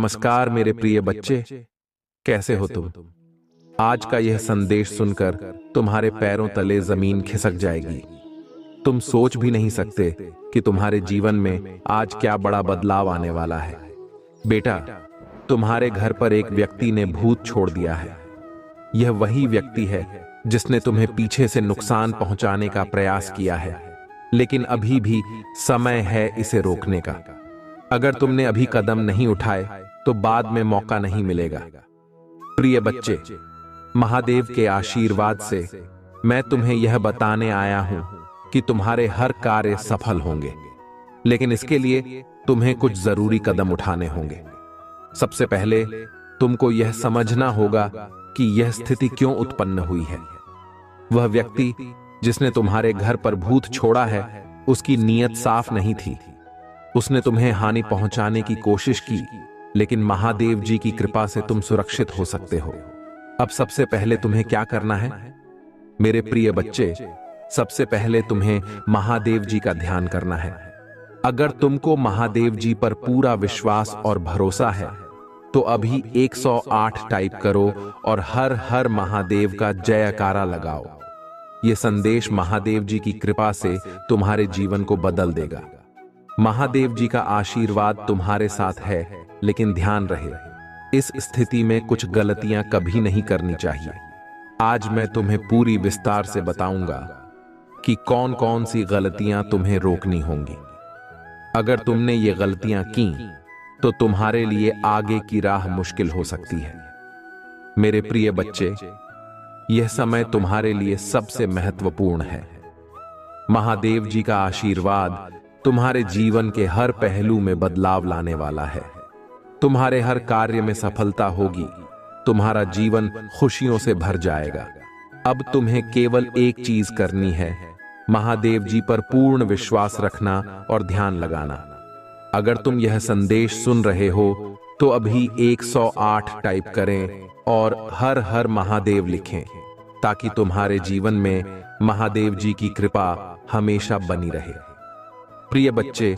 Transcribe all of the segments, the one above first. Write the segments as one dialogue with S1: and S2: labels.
S1: नमस्कार मेरे प्रिय बच्चे, कैसे हो तुम? आज का यह संदेश सुनकर तुम्हारे पैरों तले जमीन खिसक जाएगी। तुम सोच भी नहीं सकते कि तुम्हारे जीवन में आज क्या बड़ा बदलाव आने वाला है। बेटा, तुम्हारे घर पर एक व्यक्ति ने भूत छोड़ दिया है। यह वही व्यक्ति है जिसने तुम्हें पीछे से नुकसान पहुंचाने का प्रयास किया है, लेकिन अभी भी समय है इसे रोकने का। अगर तुमने अभी कदम नहीं उठाए तो बाद में मौका नहीं मिलेगा। प्रिय बच्चे, महादेव के आशीर्वाद से मैं तुम्हें यह बताने आया हूं कि तुम्हारे हर कार्य सफल होंगे, लेकिन इसके लिए तुम्हें कुछ जरूरी कदम उठाने होंगे। सबसे पहले तुमको यह समझना होगा कि यह स्थिति क्यों उत्पन्न हुई है। वह व्यक्ति जिसने तुम्हारे घर पर भूत छोड़ा है, उसकी नीयत साफ नहीं थी। उसने तुम्हें हानि पहुंचाने की कोशिश की, लेकिन महादेव जी की कृपा से तुम सुरक्षित हो सकते हो। अब सबसे पहले तुम्हें क्या करना है मेरे प्रिय बच्चे? सबसे पहले तुम्हें महादेव जी का ध्यान करना है। अगर तुमको महादेव जी पर पूरा विश्वास और भरोसा है तो अभी 108 टाइप करो और हर हर महादेव का जयकारा लगाओ। यह संदेश महादेव जी की कृपा से तुम्हारे जीवन को बदल देगा। महादेव जी का आशीर्वाद तुम्हारे साथ है, लेकिन ध्यान रहे, इस स्थिति में कुछ गलतियां कभी नहीं करनी चाहिए। आज मैं तुम्हें पूरी विस्तार से बताऊंगा कि कौन कौन सी गलतियां तुम्हें रोकनी होंगी। अगर तुमने ये गलतियां की तो तुम्हारे लिए आगे की राह मुश्किल हो सकती है। मेरे प्रिय बच्चे, यह समय तुम्हारे लिए सबसे महत्वपूर्ण है। महादेव जी का आशीर्वाद तुम्हारे जीवन के हर पहलू में बदलाव लाने वाला है। तुम्हारे हर कार्य में सफलता होगी, तुम्हारा जीवन खुशियों से भर जाएगा। अब तुम्हें केवल एक चीज करनी है, महादेव जी पर पूर्ण विश्वास रखना और ध्यान लगाना। अगर तुम यह संदेश सुन रहे हो तो अभी 108 टाइप करें और हर हर महादेव लिखें, ताकि तुम्हारे जीवन में महादेव जी की कृपा हमेशा बनी रहे। प्रिय बच्चे,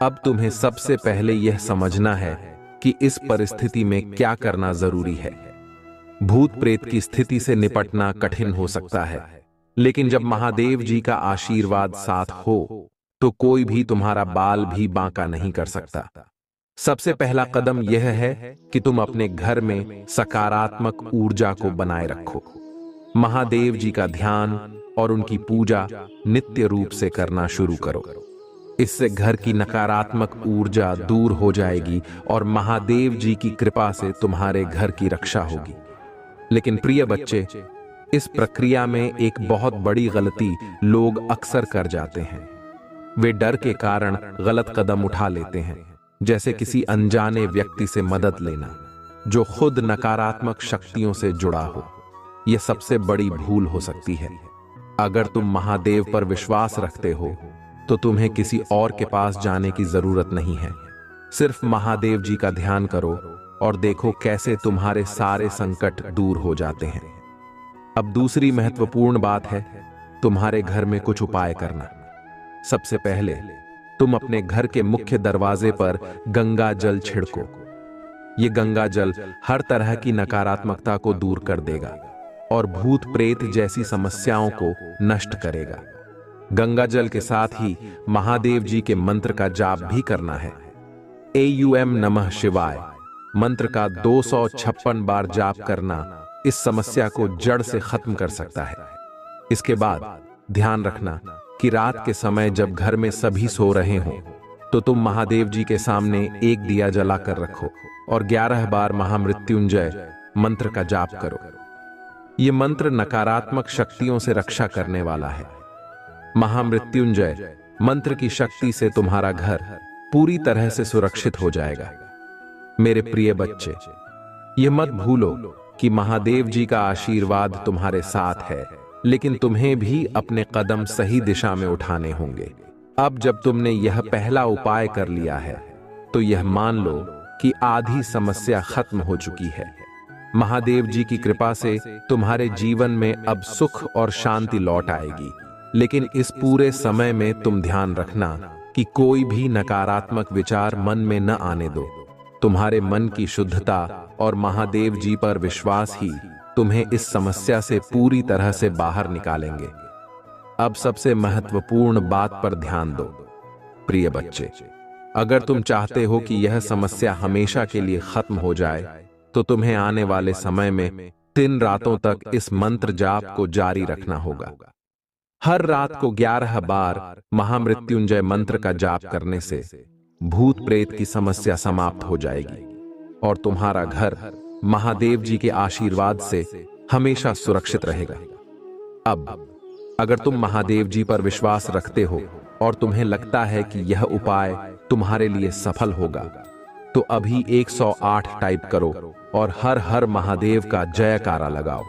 S1: अब तुम्हें सबसे पहले यह समझना है कि इस परिस्थिति में क्या करना जरूरी है। भूत प्रेत की स्थिति से निपटना कठिन हो सकता है, लेकिन जब महादेव जी का आशीर्वाद साथ हो तो कोई भी तुम्हारा बाल भी बांका नहीं कर सकता। सबसे पहला कदम यह है कि तुम अपने घर में सकारात्मक ऊर्जा को बनाए रखो। महादेव जी का ध्यान और उनकी पूजा नित्य रूप से करना शुरू करो। इससे घर की नकारात्मक ऊर्जा दूर हो जाएगी और महादेव जी की कृपा से तुम्हारे घर की रक्षा होगी। लेकिन प्रिय बच्चे, इस प्रक्रिया में एक बहुत बड़ी गलती लोग अक्सर कर जाते हैं। वे डर के कारण गलत कदम उठा लेते हैं, जैसे किसी अनजाने व्यक्ति से मदद लेना जो खुद नकारात्मक शक्तियों से जुड़ा हो। यह सबसे बड़ी भूल हो सकती है। अगर तुम महादेव पर विश्वास रखते हो तो तुम्हें किसी और के पास जाने की जरूरत नहीं है। सिर्फ महादेव जी का ध्यान करो और देखो कैसे तुम्हारे सारे संकट दूर हो जाते हैं। अब दूसरी महत्वपूर्ण बात है तुम्हारे घर में कुछ उपाय करना। सबसे पहले तुम अपने घर के मुख्य दरवाजे पर गंगा जल छिड़को। ये गंगा जल हर तरह की नकारात्मकता को दूर कर देगा और भूत प्रेत जैसी समस्याओं को नष्ट करेगा। गंगा जल के साथ ही महादेव जी के मंत्र का जाप भी करना है। AUM नमः शिवाय मंत्र का 256 बार जाप करना इस समस्या को जड़ से खत्म कर सकता है। इसके बाद ध्यान रखना कि रात के समय जब घर में सभी सो रहे हों तो तुम महादेव जी के सामने एक दिया जलाकर रखो और 11 बार महामृत्युंजय मंत्र का जाप करो। यह मंत्र नकारात्मक शक्तियों से रक्षा करने वाला है। महामृत्युंजय मंत्र की शक्ति से तुम्हारा घर पूरी तरह से सुरक्षित हो जाएगा। मेरे प्रिय बच्चे, यह मत भूलो कि महादेव जी का आशीर्वाद तुम्हारे साथ है, लेकिन तुम्हें भी अपने कदम सही दिशा में उठाने होंगे। अब जब तुमने यह पहला उपाय कर लिया है तो यह मान लो कि आधी समस्या खत्म हो चुकी है। महादेव जी की कृपा से तुम्हारे जीवन में अब सुख और शांति लौट आएगी। लेकिन इस पूरे समय में तुम ध्यान रखना कि कोई भी नकारात्मक विचार मन में न आने दो। तुम्हारे मन की शुद्धता और महादेव जी पर विश्वास ही तुम्हें इस समस्या से पूरी तरह से बाहर निकालेंगे। अब सबसे महत्वपूर्ण बात पर ध्यान दो। प्रिय बच्चे, अगर तुम चाहते हो कि यह समस्या हमेशा के लिए खत्म हो जाए, तो तुम्हें आने वाले समय में 3 रातों तक इस मंत्र जाप को जारी रखना होगा। हर रात को 11 बार महामृत्युंजय मंत्र का जाप करने से भूत प्रेत की समस्या समाप्त हो जाएगी और तुम्हारा घर महादेव जी के आशीर्वाद से हमेशा सुरक्षित रहेगा। अब अगर तुम महादेव जी पर विश्वास रखते हो और तुम्हें लगता है कि यह उपाय तुम्हारे लिए सफल होगा, तो अभी 108 टाइप करो और हर हर महादेव का जयकारा लगाओ।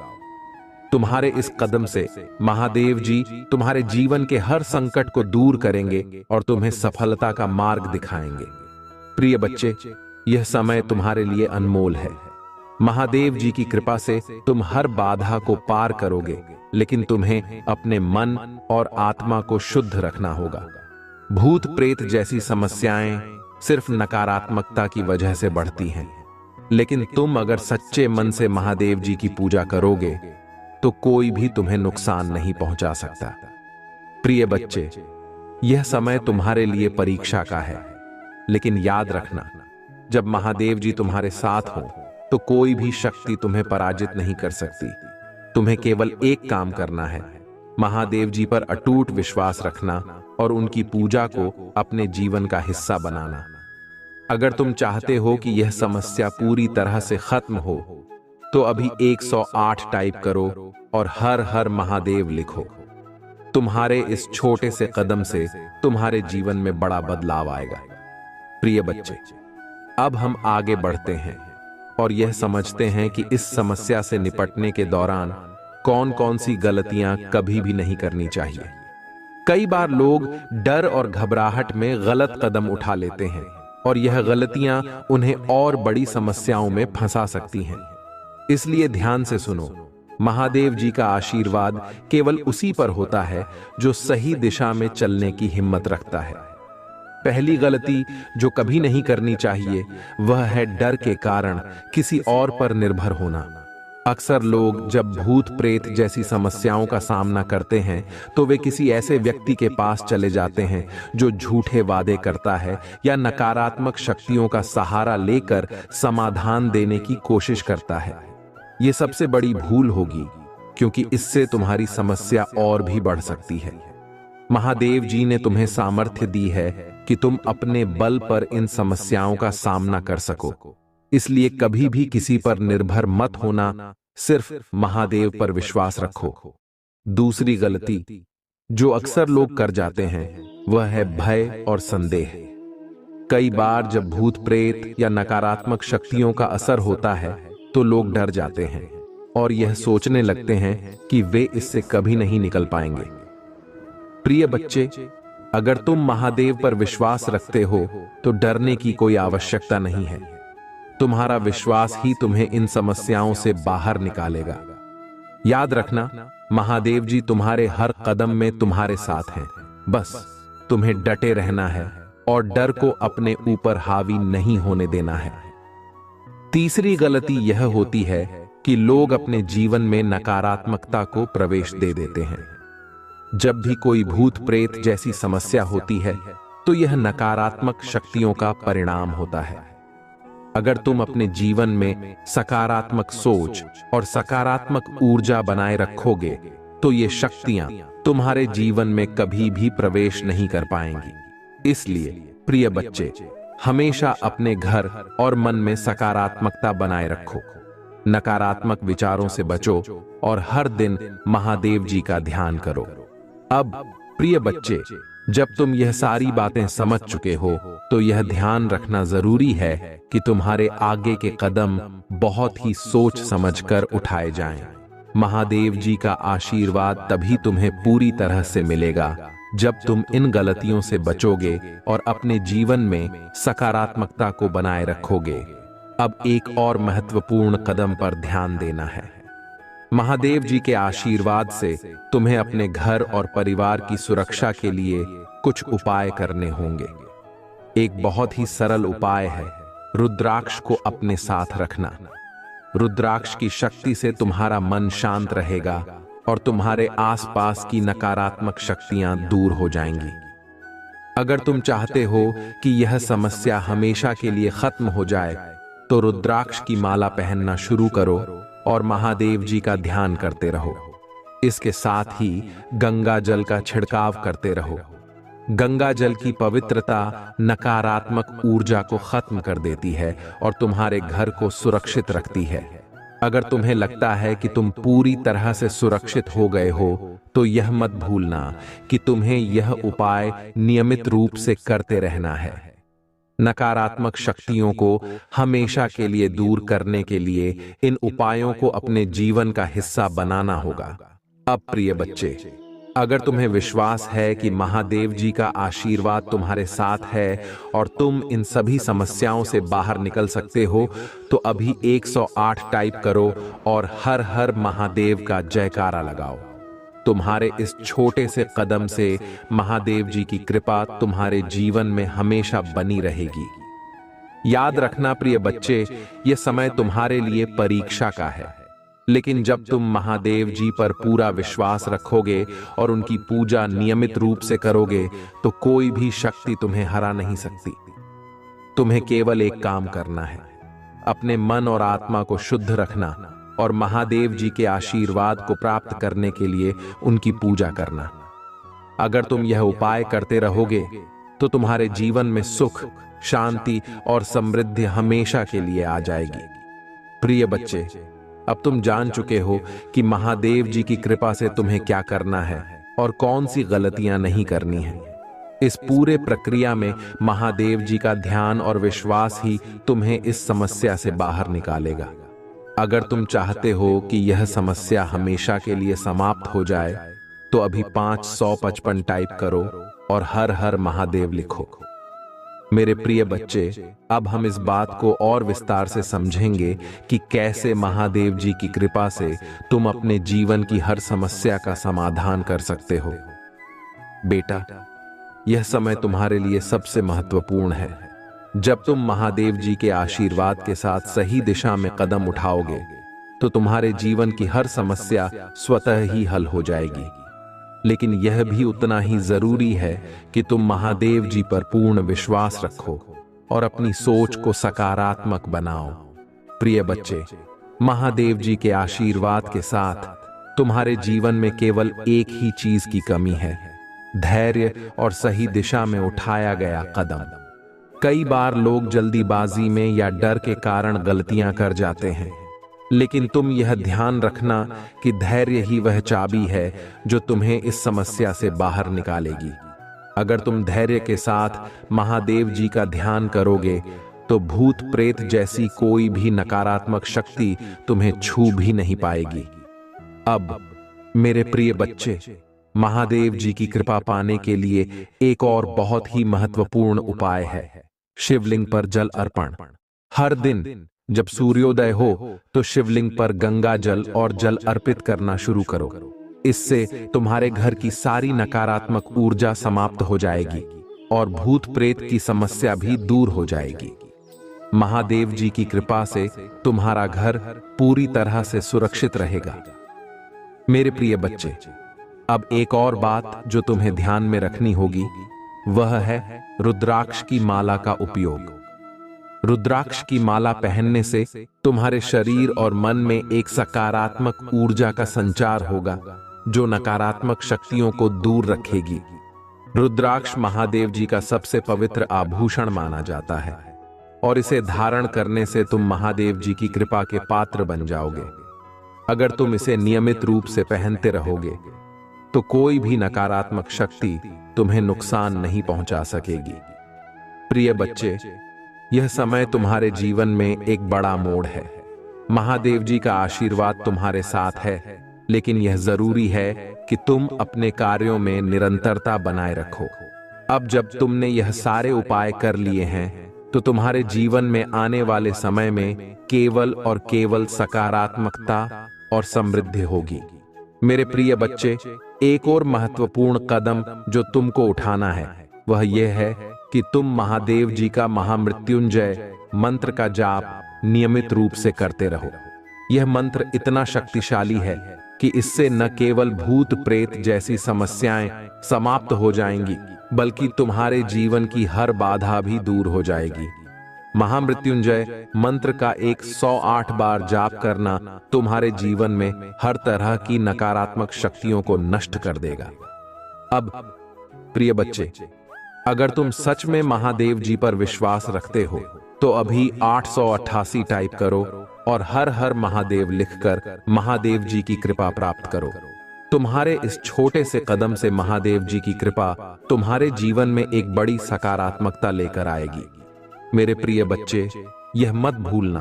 S1: तुम्हारे इस कदम से महादेव जी तुम्हारे जीवन के हर संकट को दूर करेंगे और तुम्हें सफलता का मार्ग दिखाएंगे। प्रिय बच्चे, यह समय तुम्हारे लिए अनमोल है। महादेव जी की कृपा से तुम हर बाधा को पार करोगे, लेकिन तुम्हें अपने मन और आत्मा को शुद्ध रखना होगा। भूत प्रेत जैसी समस्याएं सिर्फ नकारात्मकता की वजह से बढ़ती हैं, लेकिन तुम अगर सच्चे मन से महादेव जी की पूजा करोगे तो कोई भी तुम्हें नुकसान नहीं पहुंचा सकता। प्रिय बच्चे, यह समय तुम्हारे लिए परीक्षा का है, लेकिन याद रखना, जब महादेव जी तुम्हारे साथ हो तो कोई भी शक्ति तुम्हें पराजित नहीं कर सकती। तुम्हें केवल एक काम करना है, महादेव जी पर अटूट विश्वास रखना और उनकी पूजा को अपने जीवन का हिस्सा बनाना। अगर तुम चाहते हो कि यह समस्या पूरी तरह से खत्म हो, तो अभी 108 टाइप करो और हर हर महादेव लिखो। तुम्हारे इस छोटे से कदम से तुम्हारे जीवन में बड़ा बदलाव आएगा। प्रिय बच्चे, अब हम आगे बढ़ते हैं और यह समझते हैं कि इस समस्या से निपटने के दौरान कौन कौन सी गलतियां कभी भी नहीं करनी चाहिए। कई बार लोग डर और घबराहट में गलत कदम उठा लेते हैं और यह गलतियां उन्हें और बड़ी समस्याओं में फंसा सकती हैं। इसलिए ध्यान से सुनो, महादेव जी का आशीर्वाद केवल उसी पर होता है जो सही दिशा में चलने की हिम्मत रखता है। पहली गलती जो कभी नहीं करनी चाहिए वह है डर के कारण किसी और पर निर्भर होना। अक्सर लोग जब भूत प्रेत जैसी समस्याओं का सामना करते हैं तो वे किसी ऐसे व्यक्ति के पास चले जाते हैं जो झूठे वादे करता है या नकारात्मक शक्तियों का सहारा लेकर समाधान देने की कोशिश करता है। यह सबसे बड़ी भूल होगी, क्योंकि इससे तुम्हारी समस्या और भी बढ़ सकती है। महादेव जी ने तुम्हें सामर्थ्य दी है कि तुम अपने बल पर इन समस्याओं का सामना कर सको। इसलिए कभी भी किसी पर निर्भर मत होना, सिर्फ महादेव पर विश्वास रखो। दूसरी गलती जो अक्सर लोग कर जाते हैं वह है भय और संदेह। कई बार जब भूत प्रेत या नकारात्मक शक्तियों का असर होता है तो लोग डर जाते हैं और यह सोचने लगते हैं कि वे इससे कभी नहीं निकल पाएंगे। प्रिय बच्चे, अगर तुम महादेव पर विश्वास रखते हो तो डरने की कोई आवश्यकता नहीं है। तुम्हारा विश्वास ही तुम्हें इन समस्याओं से बाहर निकालेगा। याद रखना, महादेव जी तुम्हारे हर कदम में तुम्हारे साथ हैं। बस तुम्हें डटे रहना है और डर को अपने ऊपर हावी नहीं होने देना है। तीसरी गलती यह होती है कि लोग अपने जीवन में नकारात्मकता को प्रवेश दे देते हैं। जब भी कोई भूत प्रेत जैसी समस्या होती है तो यह नकारात्मक शक्तियों का परिणाम होता है। अगर तुम अपने जीवन में सकारात्मक सोच और सकारात्मक ऊर्जा बनाए रखोगे तो ये शक्तियां तुम्हारे जीवन में कभी भी प्रवेश नहीं कर पाएंगी। इसलिए प्रिय बच्चे, हमेशा अपने घर और मन में सकारात्मकता बनाए रखो, नकारात्मक विचारों से बचो और हर दिन महादेव जी का ध्यान करो। अब प्रिय बच्चे, जब तुम यह सारी बातें समझ चुके हो तो यह ध्यान रखना जरूरी है कि तुम्हारे आगे के कदम बहुत ही सोच समझकर उठाए जाएं। महादेव जी का आशीर्वाद तभी तुम्हें पूरी तरह से मिलेगा जब तुम इन गलतियों से बचोगे और अपने जीवन में सकारात्मकता को बनाए रखोगे। अब एक और महत्वपूर्ण कदम पर ध्यान देना है। महादेव जी के आशीर्वाद से तुम्हें अपने घर और परिवार की सुरक्षा के लिए कुछ उपाय करने होंगे। एक बहुत ही सरल उपाय है रुद्राक्ष को अपने साथ रखना। रुद्राक्ष की शक्ति से तुम्हारा मन शांत रहेगा और तुम्हारे आसपास की नकारात्मक शक्तियां दूर हो जाएंगी। अगर तुम चाहते हो कि यह समस्या हमेशा के लिए खत्म हो जाए, तो रुद्राक्ष की माला पहनना शुरू करो और महादेव जी का ध्यान करते रहो। इसके साथ ही गंगा जल का छिड़काव करते रहो। गंगा जल की पवित्रता नकारात्मक ऊर्जा को खत्म कर देती है और तुम्हारे घर को सुरक्षित रखती है। अगर तुम्हें लगता है कि तुम पूरी तरह से सुरक्षित हो गए हो, तो यह मत भूलना कि तुम्हें यह उपाय नियमित रूप से करते रहना है। नकारात्मक शक्तियों को हमेशा के लिए दूर करने के लिए इन उपायों को अपने जीवन का हिस्सा बनाना होगा। अब प्रिय बच्चे, अगर तुम्हें विश्वास है कि महादेव जी का आशीर्वाद तुम्हारे साथ है और तुम इन सभी समस्याओं से बाहर निकल सकते हो, तो अभी 108 टाइप करो और हर हर महादेव का जयकारा लगाओ। तुम्हारे इस छोटे से कदम से महादेव जी की कृपा तुम्हारे जीवन में हमेशा बनी रहेगी। याद रखना प्रिय बच्चे, यह समय तुम्हारे लिए परीक्षा का है, लेकिन जब तुम महादेव जी पर पूरा विश्वास रखोगे और उनकी पूजा नियमित रूप से करोगे, तो कोई भी शक्ति तुम्हें हरा नहीं सकती। तुम्हें केवल एक काम करना है, अपने मन और आत्मा को शुद्ध रखना और महादेव जी के आशीर्वाद को प्राप्त करने के लिए उनकी पूजा करना। अगर तुम यह उपाय करते रहोगे, तो तुम्हारे जीवन में सुख, शांति और समृद्धि हमेशा के लिए आ जाएगी। प्रिय बच्चे, अब तुम जान चुके हो कि महादेव जी की कृपा से तुम्हें क्या करना है और कौन सी गलतियां नहीं करनी है। इस पूरे प्रक्रिया में महादेव जी का ध्यान और विश्वास ही तुम्हें इस समस्या से बाहर निकालेगा। अगर तुम चाहते हो कि यह समस्या हमेशा के लिए समाप्त हो जाए, तो अभी 555 टाइप करो और हर हर महादेव लिखो। मेरे प्रिय बच्चे, अब हम इस बात को और विस्तार से समझेंगे कि कैसे महादेव जी की कृपा से तुम अपने जीवन की हर समस्या का समाधान कर सकते हो। बेटा, यह समय तुम्हारे लिए सबसे महत्वपूर्ण है। जब तुम महादेव जी के आशीर्वाद के साथ सही दिशा में कदम उठाओगे, तो तुम्हारे जीवन की हर समस्या स्वतः ही हल हो जाएगी। लेकिन यह भी उतना ही जरूरी है कि तुम महादेव जी पर पूर्ण विश्वास रखो और अपनी सोच को सकारात्मक बनाओ। प्रिय बच्चे, महादेव जी के आशीर्वाद के साथ तुम्हारे जीवन में केवल एक ही चीज की कमी है, धैर्य और सही दिशा में उठाया गया कदम। कई बार लोग जल्दीबाजी में या डर के कारण गलतियां कर जाते हैं, लेकिन तुम यह ध्यान रखना कि धैर्य ही वह चाबी है जो तुम्हें इस समस्या से बाहर निकालेगी। अगर तुम धैर्य के साथ महादेव जी का ध्यान करोगे, तो भूत प्रेत जैसी कोई भी नकारात्मक शक्ति तुम्हें छू भी नहीं पाएगी। अब मेरे प्रिय बच्चे, महादेव जी की कृपा पाने के लिए एक और बहुत ही महत्वपूर्ण उपाय है, शिवलिंग पर जल अर्पण। हर दिन जब सूर्योदय हो, तो शिवलिंग पर गंगा जल और जल अर्पित करना शुरू करो। इससे तुम्हारे घर की सारी नकारात्मक ऊर्जा समाप्त हो जाएगी और भूत प्रेत की समस्या भी दूर हो जाएगी। महादेव जी की कृपा से तुम्हारा घर पूरी तरह से सुरक्षित रहेगा। मेरे प्रिय बच्चे, अब एक और बात जो तुम्हें ध्यान में रखनी होगी, वह है रुद्राक्ष की माला का उपयोग। रुद्राक्ष की माला पहनने से तुम्हारे शरीर और मन में एक सकारात्मक ऊर्जा का संचार होगा, जो नकारात्मक शक्तियों को दूर रखेगी। रुद्राक्ष महादेव जी का सबसे पवित्र आभूषण माना जाता है और इसे धारण करने से तुम महादेव जी की कृपा के पात्र बन जाओगे। अगर तुम इसे नियमित रूप से पहनते रहोगे, तो कोई भी नकारात्मक शक्ति तुम्हें नुकसान नहीं पहुंचा सकेगी। प्रिय बच्चे, यह समय तुम्हारे जीवन में एक बड़ा मोड़ है। महादेव जी का आशीर्वाद तुम्हारे साथ है, लेकिन यह जरूरी है कि तुम अपने कार्यों में निरंतरता बनाए रखो। अब जब तुमने यह सारे उपाय कर लिए हैं, तो तुम्हारे जीवन में आने वाले समय में केवल और केवल सकारात्मकता और समृद्धि होगी। मेरे प्रिय बच्चे, एक और महत्वपूर्ण कदम जो तुमको उठाना है, वह यह है कि तुम महादेव जी का महामृत्युंजय मंत्र का जाप नियमित रूप से करते रहो। यह मंत्र इतना शक्तिशाली है कि इससे न केवल भूत प्रेत जैसी समस्याएं समाप्त हो जाएंगी, बल्कि तुम्हारे जीवन की हर बाधा भी दूर हो जाएगी। महामृत्युंजय मंत्र का 108 बार जाप करना तुम्हारे जीवन में हर तरह की नकारात्मक शक्तियों को नष्ट कर देगा। अब प्रिय बच्चे, अगर तुम सच में महादेव जी पर विश्वास रखते हो तो अभी 888 टाइप करो और हर हर महादेव लिखकर महादेव जी की कृपा प्राप्त करो। तुम्हारे इस छोटे से कदम से महादेव जी की कृपा तुम्हारे जीवन में एक बड़ी सकारात्मकता लेकर आएगी। मेरे प्रिय बच्चे, यह मत भूलना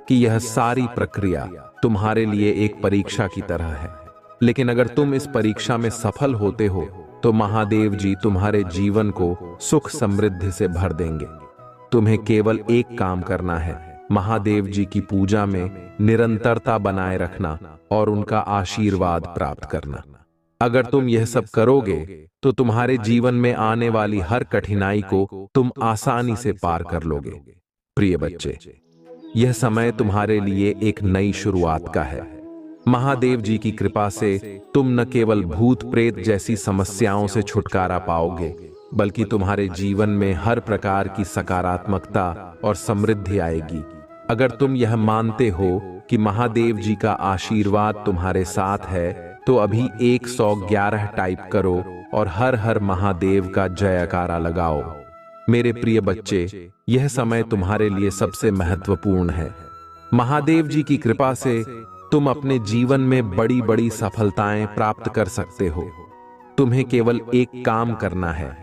S1: कि यह सारी प्रक्रिया तुम्हारे लिए एक परीक्षा की तरह है, लेकिन अगर तुम इस परीक्षा में सफल होते हो तो महादेव जी तुम्हारे जीवन को सुख समृद्धि से भर देंगे। तुम्हें केवल एक काम करना है, महादेव जी की पूजा में निरंतरता बनाए रखना और उनका आशीर्वाद प्राप्त करना। अगर तुम यह सब करोगे तो तुम्हारे जीवन में आने वाली हर कठिनाई को तुम आसानी से पार कर लोगे। प्रिय बच्चे, यह समय तुम्हारे लिए एक नई शुरुआत का है। महादेव जी की कृपा से तुम न केवल भूत प्रेत जैसी समस्याओं से छुटकारा पाओगे, बल्कि तुम्हारे जीवन में हर प्रकार की सकारात्मकता और समृद्धि आएगी। अगर तुम यह मानते हो कि महादेव जी का आशीर्वाद तुम्हारे साथ है तो अभी 111 टाइप करो और हर हर महादेव का जयकारा लगाओ। मेरे प्रिय बच्चे, यह समय तुम्हारे लिए सबसे महत्वपूर्ण है। महादेव जी की कृपा से तुम अपने जीवन में बड़ी बड़ी सफलताएं प्राप्त कर सकते हो। तुम्हें केवल एक काम करना है,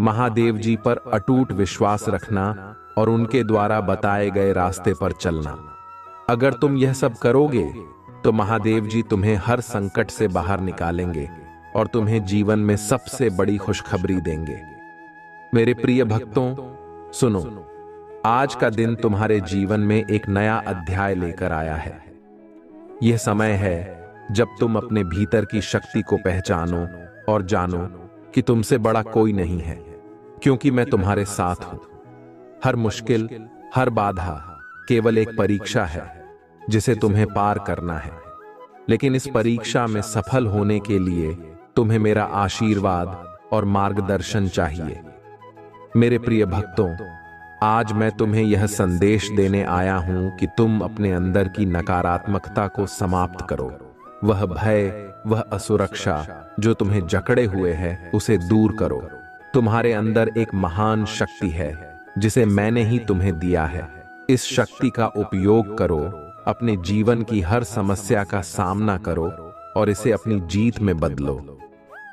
S1: महादेव जी पर अटूट विश्वास रखना और उनके द्वारा बताए गए रास्ते पर चलना। अगर तुम यह सब करोगे तो महादेव जी तुम्हें हर संकट से बाहर निकालेंगे और तुम्हें जीवन में सबसे बड़ी खुशखबरी देंगे। मेरे प्रिय भक्तों, सुनो, आज का दिन तुम्हारे जीवन में एक नया अध्याय लेकर आया है। यह समय है जब तुम अपने भीतर की शक्ति को पहचानो और जानो कि तुमसे बड़ा कोई नहीं है, क्योंकि मैं तुम्हारे साथ हूं। हर मुश्किल, हर बाधा केवल एक परीक्षा है जिसे तुम्हें पार करना है, लेकिन इस परीक्षा में सफल होने के लिए तुम्हें मेरा आशीर्वाद और मार्गदर्शन चाहिए। मेरे प्रिय भक्तों, आज मैं तुम्हें यह संदेश देने आया हूं कि तुम अपने अंदर की नकारात्मकता को समाप्त करो। वह भय, वह असुरक्षा जो तुम्हें जकड़े हुए है, उसे दूर करो। तुम्हारे अंदर एक महान शक्ति है जिसे मैंने ही तुम्हें दिया है। इस शक्ति का उपयोग करो, अपने जीवन की हर समस्या का सामना करो और इसे अपनी जीत में बदलो।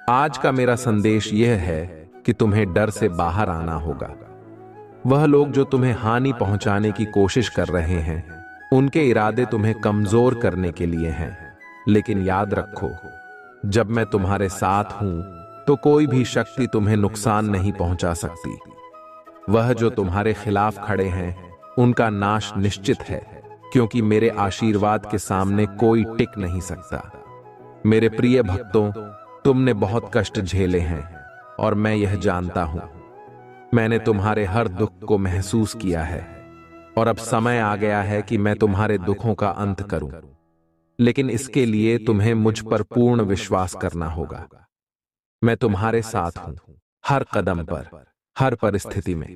S1: आज का मेरा संदेश यह है कि तुम्हें डर से बाहर आना होगा। वह लोग जो तुम्हें हानि पहुंचाने की कोशिश कर रहे हैं, उनके इरादे तुम्हें कमजोर करने के लिए हैं, लेकिन याद रखो, जब मैं तुम्हारे साथ हूं तो कोई भी शक्ति तुम्हें नुकसान नहीं पहुंचा सकती। वह जो तुम्हारे खिलाफ खड़े हैं, उनका नाश निश्चित है, क्योंकि मेरे आशीर्वाद के सामने कोई टिक नहीं सकता। मेरे प्रिय भक्तों, तुमने बहुत कष्ट झेले हैं और मैं यह जानता हूं। मैंने तुम्हारे हर दुख को महसूस किया है और अब समय आ गया है कि मैं तुम्हारे दुखों का अंत करूं, लेकिन इसके लिए तुम्हें मुझ पर पूर्ण विश्वास करना होगा। मैं तुम्हारे साथ हूं, हर कदम पर, हर परिस्थिति में।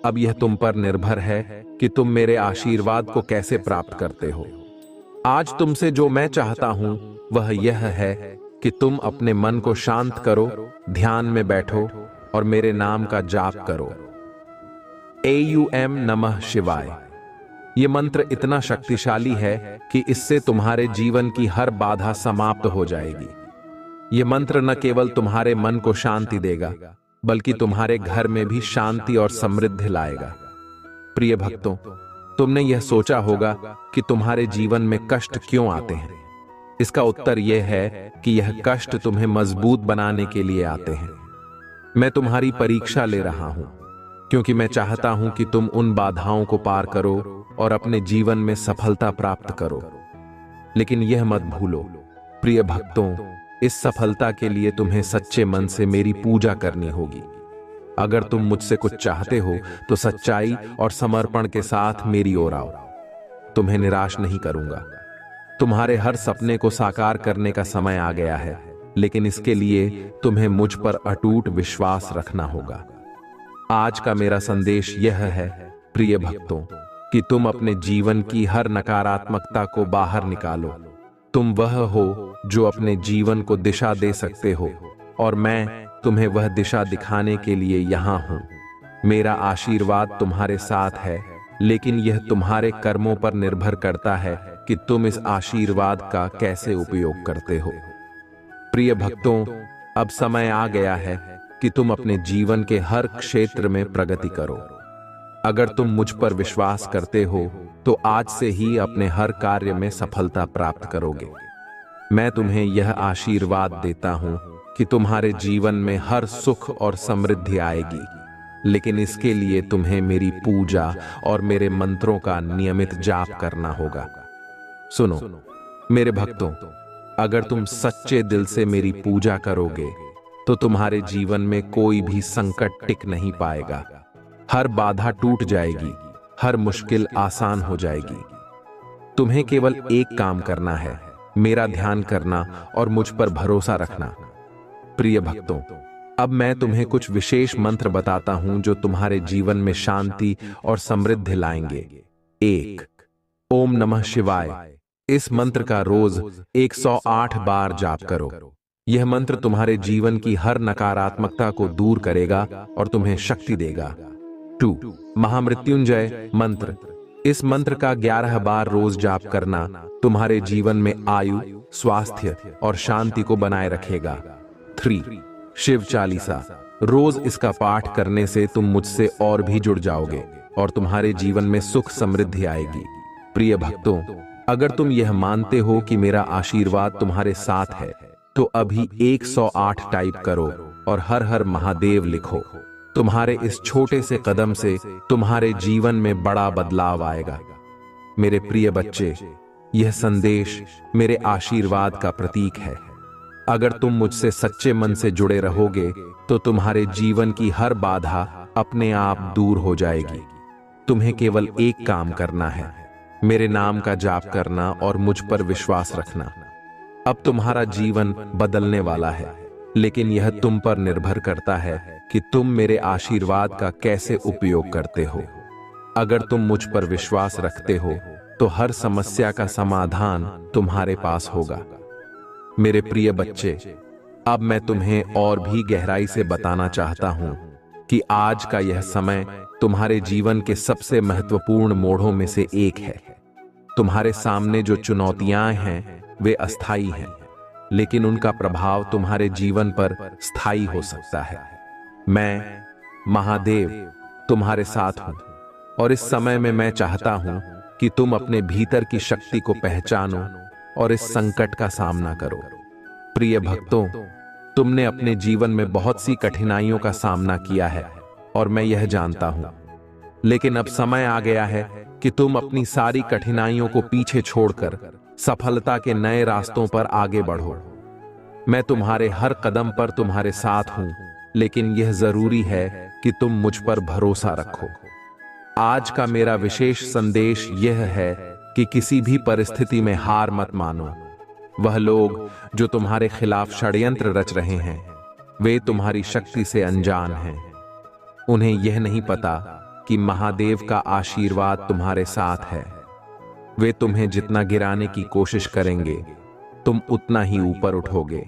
S1: अब यह तुम पर निर्भर है कि तुम मेरे आशीर्वाद को कैसे प्राप्त करते हो। आज तुमसे जो मैं चाहता हूं वह यह है कि तुम अपने मन को शांत करो, ध्यान में बैठो और मेरे नाम का जाप करो। AUM नमः शिवाय। यह मंत्र इतना शक्तिशाली है कि इससे तुम्हारे जीवन की हर बाधा समाप्त हो जाएगी। यह मंत्र न केवल तुम्हारे मन को शांति देगा, बल्कि तुम्हारे घर में भी शांति और समृद्धि लाएगा। प्रिय भक्तों, तुमने यह सोचा होगा कि तुम्हारे जीवन में कष्ट क्यों आते हैं। इसका उत्तर यह है कि यह कष्ट तुम्हें मजबूत बनाने के लिए आते हैं। मैं तुम्हारी परीक्षा ले रहा हूं, क्योंकि मैं चाहता हूं कि तुम उन बाधाओं को पार करो और अपने जीवन में सफलता प्राप्त करो। लेकिन यह मत भूलो, प्रिय भक्तों, इस सफलता के लिए तुम्हें सच्चे मन से मेरी पूजा करनी होगी। अगर तुम मुझसे कुछ चाहते हो तो सच्चाई और समर्पण के साथ मेरी ओर आओ। तुम्हें निराश नहीं करूंगा। तुम्हारे हर सपने को साकार करने का समय आ गया है, लेकिन इसके लिए तुम्हें मुझ पर अटूट विश्वास रखना होगा। आज का मेरा संदेश यह है, प्रिय भक्तों, कि तुम अपने जीवन की हर नकारात्मकता को बाहर निकालो। तुम वह हो जो अपने जीवन को दिशा दे सकते हो, और मैं तुम्हें वह दिशा दिखाने के लिए यहां हूं। मेरा आशीर्वाद तुम्हारे साथ है, लेकिन यह तुम्हारे कर्मों पर निर्भर करता है कि तुम इस आशीर्वाद का कैसे उपयोग करते हो। प्रिय भक्तों, अब समय आ गया है कि तुम अपने जीवन के हर क्षेत्र में प्रगति करो। अगर तुम मुझ पर विश्वास करते हो तो आज से ही अपने हर कार्य में सफलता प्राप्त करोगे। मैं तुम्हें यह आशीर्वाद देता हूं कि तुम्हारे जीवन में हर सुख और समृद्धि आएगी, लेकिन इसके लिए तुम्हें मेरी पूजा और मेरे मंत्रों का नियमित जाप करना होगा। सुनो मेरे भक्तों, अगर तुम सच्चे दिल से मेरी पूजा करोगे तो तुम्हारे जीवन में कोई भी संकट टिक नहीं पाएगा। हर बाधा टूट जाएगी, हर मुश्किल आसान हो जाएगी। तुम्हें केवल एक काम करना है, मेरा ध्यान करना और मुझ पर भरोसा रखना। प्रिय भक्तों, अब मैं तुम्हें कुछ विशेष मंत्र बताता हूं जो तुम्हारे जीवन में शांति और समृद्धि लाएंगे। 1. ओम नमः शिवाय। इस मंत्र का रोज 108 बार जाप करो। यह मंत्र तुम्हारे जीवन की हर नकारात्मकता को दूर करेगा और तुम्हें शक्ति देगा। 2. महामृत्युंजय मंत्र। इस मंत्र का 11 बार रोज जाप करना तुम्हारे जीवन में आयु, स्वास्थ्य और शांति को बनाए रखेगा। 3. शिव चालीसा। रोज इसका पाठ करने से तुम मुझसे और भी जुड़ जाओगे और तुम्हारे जीवन में सुख समृद्धि आएगी। प्रिय भक्तों, अगर तुम यह मानते हो कि मेरा आशीर्वाद तुम्हारे साथ है तो अभी 108 टाइप करो और हर हर महादेव लिखो। तुम्हारे इस छोटे से कदम से तुम्हारे जीवन में बड़ा बदलाव आएगा। मेरे प्रिय बच्चे, यह संदेश मेरे आशीर्वाद का प्रतीक है। अगर तुम मुझसे सच्चे मन से जुड़े रहोगे तो तुम्हारे जीवन की हर बाधा अपने आप दूर हो जाएगी। तुम्हें केवल एक काम करना है, मेरे नाम का जाप करना और मुझ पर विश्वास रखना। अब तुम्हारा जीवन बदलने वाला है, लेकिन यह तुम पर निर्भर करता है कि तुम मेरे आशीर्वाद का कैसे उपयोग करते हो। अगर तुम मुझ पर विश्वास रखते हो तो हर समस्या का समाधान तुम्हारे पास होगा। मेरे प्रिय बच्चे, अब मैं तुम्हें और भी गहराई से बताना चाहता हूं कि आज का यह समय तुम्हारे जीवन के सबसे महत्वपूर्ण मोड़ों में से एक है। तुम्हारे सामने जो चुनौतियां हैं वे अस्थायी हैं, लेकिन उनका प्रभाव तुम्हारे जीवन पर स्थायी हो सकता है। मैं महादेव तुम्हारे साथ हूं और इस समय में मैं चाहता हूं कि तुम अपने भीतर की शक्ति को पहचानो और इस संकट का सामना करो। प्रिय भक्तों, तुमने अपने जीवन में बहुत सी कठिनाइयों का सामना किया है और मैं यह जानता हूं, लेकिन अब समय आ गया है कि तुम अपनी सारी कठिनाइयों को पीछे छोड़कर सफलता के नए रास्तों पर आगे बढ़ो। मैं तुम्हारे हर कदम पर तुम्हारे साथ हूं, लेकिन यह जरूरी है कि तुम मुझ पर भरोसा रखो। आज का मेरा विशेष संदेश यह है कि किसी भी परिस्थिति में हार मत मानो। वह लोग जो तुम्हारे खिलाफ षड्यंत्र रच रहे हैं, वे तुम्हारी शक्ति से अनजान हैं। उन्हें यह नहीं पता कि महादेव का आशीर्वाद तुम्हारे साथ है। वे तुम्हें जितना गिराने की कोशिश करेंगे, तुम उतना ही ऊपर उठोगे,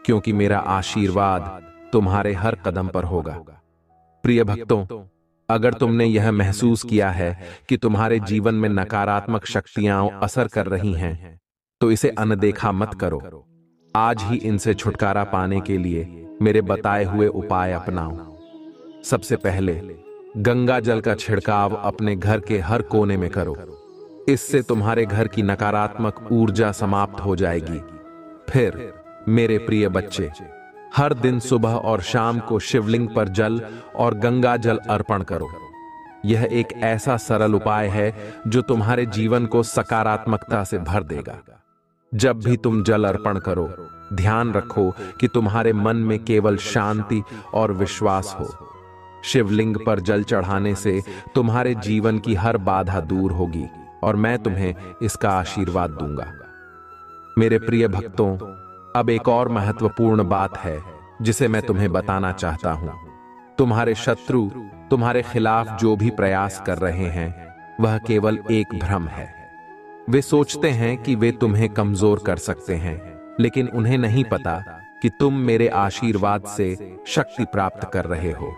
S1: क्योंकि मेरा आशीर्वाद तुम्हारे हर कदम पर होगा। प्रिय भक्तों, अगर तुमने यह महसूस किया है कि तुम्हारे जीवन में नकारात्मक शक्तियां असर कर रही हैं, तो इसे अनदेखा मत करो। आज ही इनसे छुटकारा पाने के लिए मेरे बताए हुए उपाय अपनाओ। सबसे पहले गंगा जल का छिड़काव अपने घर के हर कोने में करो। इससे तुम्हारे घर की नकारात्मक ऊर्जा समाप्त हो जाएगी। फिर मेरे प्रिय बच्चे, हर दिन सुबह और शाम को शिवलिंग पर जल और गंगा जल अर्पण करो। यह एक ऐसा सरल उपाय है जो तुम्हारे जीवन को सकारात्मकता से भर देगा। जब भी तुम जल अर्पण करो, ध्यान रखो कि तुम्हारे मन में केवल शांति और विश्वास हो। शिवलिंग पर जल चढ़ाने से तुम्हारे जीवन की हर बाधा दूर होगी और मैं तुम्हें इसका आशीर्वाद दूंगा। मेरे प्रिय भक्तों, अब एक और महत्वपूर्ण बात है जिसे मैं तुम्हें बताना चाहता हूं। तुम्हारे शत्रु तुम्हारे खिलाफ जो भी प्रयास कर रहे हैं वह केवल एक भ्रम है। वे सोचते हैं कि वे तुम्हें कमजोर कर सकते हैं, लेकिन उन्हें नहीं पता कि तुम मेरे आशीर्वाद से शक्ति प्राप्त कर रहे हो।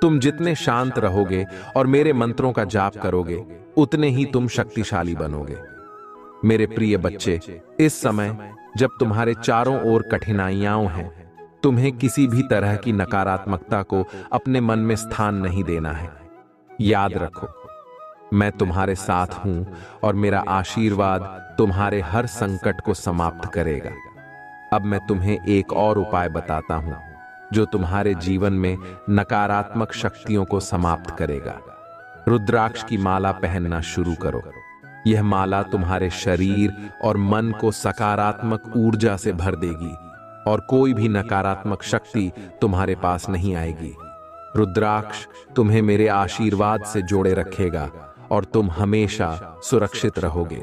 S1: तुम जितने शांत रहोगे और मेरे मंत्रों का जाप करोगे, उतने ही तुम शक्तिशाली बनोगे। मेरे प्रिय बच्चे, इस समय जब तुम्हारे चारों ओर कठिनाइयां हैं, तुम्हें किसी भी तरह की नकारात्मकता को अपने मन में स्थान नहीं देना है। याद रखो, मैं तुम्हारे साथ हूं और मेरा आशीर्वाद तुम्हारे हर संकट को समाप्त करेगा। अब मैं तुम्हें एक और उपाय बताता हूं जो तुम्हारे जीवन में नकारात्मक शक्तियों को समाप्त करेगा। रुद्राक्ष की माला पहनना शुरू करो। यह माला तुम्हारे शरीर और मन को सकारात्मक ऊर्जा से भर देगी और कोई भी नकारात्मक शक्ति तुम्हारे पास नहीं आएगी। रुद्राक्ष तुम्हें मेरे आशीर्वाद से जोड़े रखेगा और तुम हमेशा सुरक्षित रहोगे।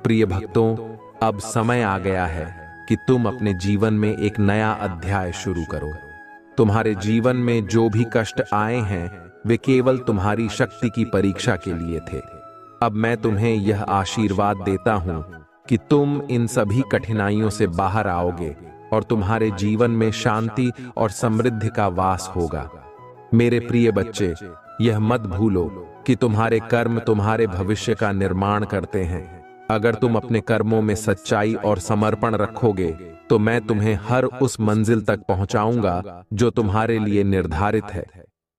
S1: प्रिय भक्तों, अब समय आ गया है कि तुम अपने जीवन में एक नया अध्याय शुरू करो। तुम्हारे जीवन में जो भी कष्ट आए हैं वे केवल तुम्हारी शक्ति की परीक्षा के लिए थे। अब मैं तुम्हें यह आशीर्वाद देता हूं कि तुम इन सभी कठिनाइयों से बाहर आओगे और तुम्हारे जीवन में शांति और समृद्धि का वास होगा। मेरे प्रिय बच्चे, यह मत भूलो कि तुम्हारे कर्म तुम्हारे भविष्य का निर्माण करते हैं। अगर तुम अपने कर्मों में सच्चाई और समर्पण रखोगे तो मैं तुम्हें हर उस मंजिल तक पहुंचाऊंगा जो तुम्हारे लिए निर्धारित है।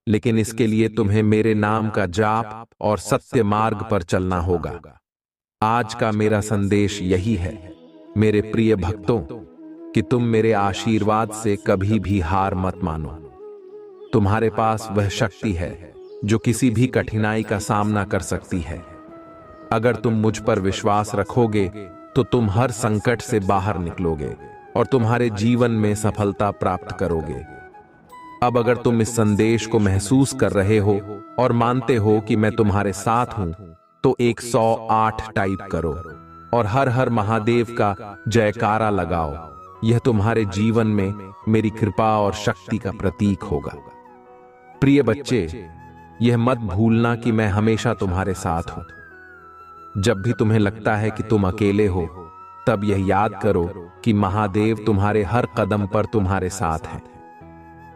S1: लेकिन इसके लिए तुम्हें मेरे नाम का जाप और सत्य मार्ग पर चलना होगा। आज का मेरा संदेश यही है मेरे प्रिय भक्तों, कि तुम मेरे आशीर्वाद से कभी भी हार मत मानो। तुम्हारे पास वह शक्ति है जो किसी भी कठिनाई का सामना कर सकती है। अगर तुम मुझ पर विश्वास रखोगे तो तुम हर संकट से बाहर निकलोगे और तुम्हारे जीवन में सफलता प्राप्त करोगे। अब अगर तुम इस संदेश को महसूस कर रहे हो और मानते हो कि मैं तुम्हारे साथ हूं, तो 108 टाइप करो और हर हर महादेव का जयकारा लगाओ। यह तुम्हारे जीवन में मेरी कृपा और शक्ति का प्रतीक होगा। प्रिय बच्चे, यह मत भूलना कि मैं हमेशा तुम्हारे साथ हूं। जब भी तुम्हें लगता है कि तुम अकेले हो, तब यह याद करो कि महादेव तुम्हारे हर कदम पर तुम्हारे साथ हैं।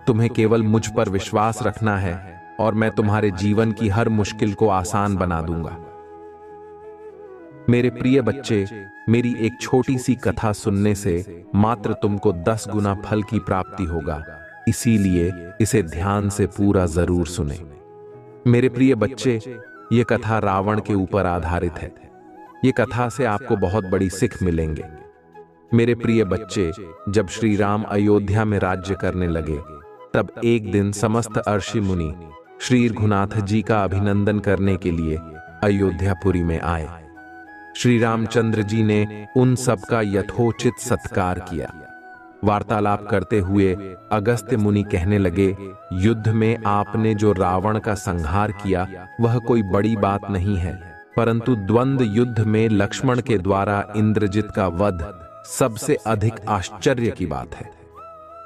S1: तुम्हें केवल मुझ पर विश्वास रखना है और मैं तुम्हारे जीवन की हर मुश्किल को आसान बना दूंगा। मेरे प्रिय बच्चे, मेरी एक छोटी सी कथा सुनने से मात्र तुमको 10 गुना फल की प्राप्ति होगा, इसीलिए इसे ध्यान से पूरा जरूर सुने। मेरे प्रिय बच्चे, ये कथा रावण के ऊपर आधारित है। ये कथा से आपको बहुत बड़ी सीख मिलेंगे। मेरे प्रिय बच्चे, जब श्री राम अयोध्या में राज्य करने लगे, तब एक दिन समस्त अर्षि मुनि श्री रघुनाथ जी का अभिनंदन करने के लिए अयोध्यापुरी में आए। श्री रामचंद्र जी ने उन सबका यथोचित सत्कार किया। वार्तालाप करते हुए अगस्त्य मुनि कहने लगे, युद्ध में आपने जो रावण का संहार किया वह कोई बड़ी बात नहीं है, परंतु द्वंद्व युद्ध में लक्ष्मण के द्वारा इंद्रजित का वध सबसे अधिक आश्चर्य की बात है।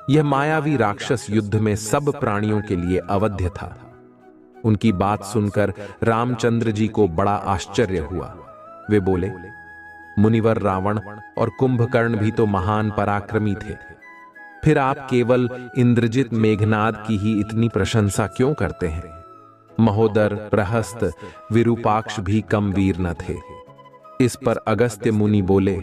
S1: यह मायावी राक्षस युद्ध में सब प्राणियों के लिए अवध्य था। उनकी बात सुनकर रामचंद्र जी को बड़ा आश्चर्य हुआ। वे बोले, मुनिवर रावण और कुंभकर्ण भी तो महान पराक्रमी थे, फिर आप केवल इंद्रजित मेघनाद की ही इतनी प्रशंसा क्यों करते हैं? महोदर, प्रहस्त, विरूपाक्ष भी कम वीर न थे। इस पर अगस्त्य मुनि बोले,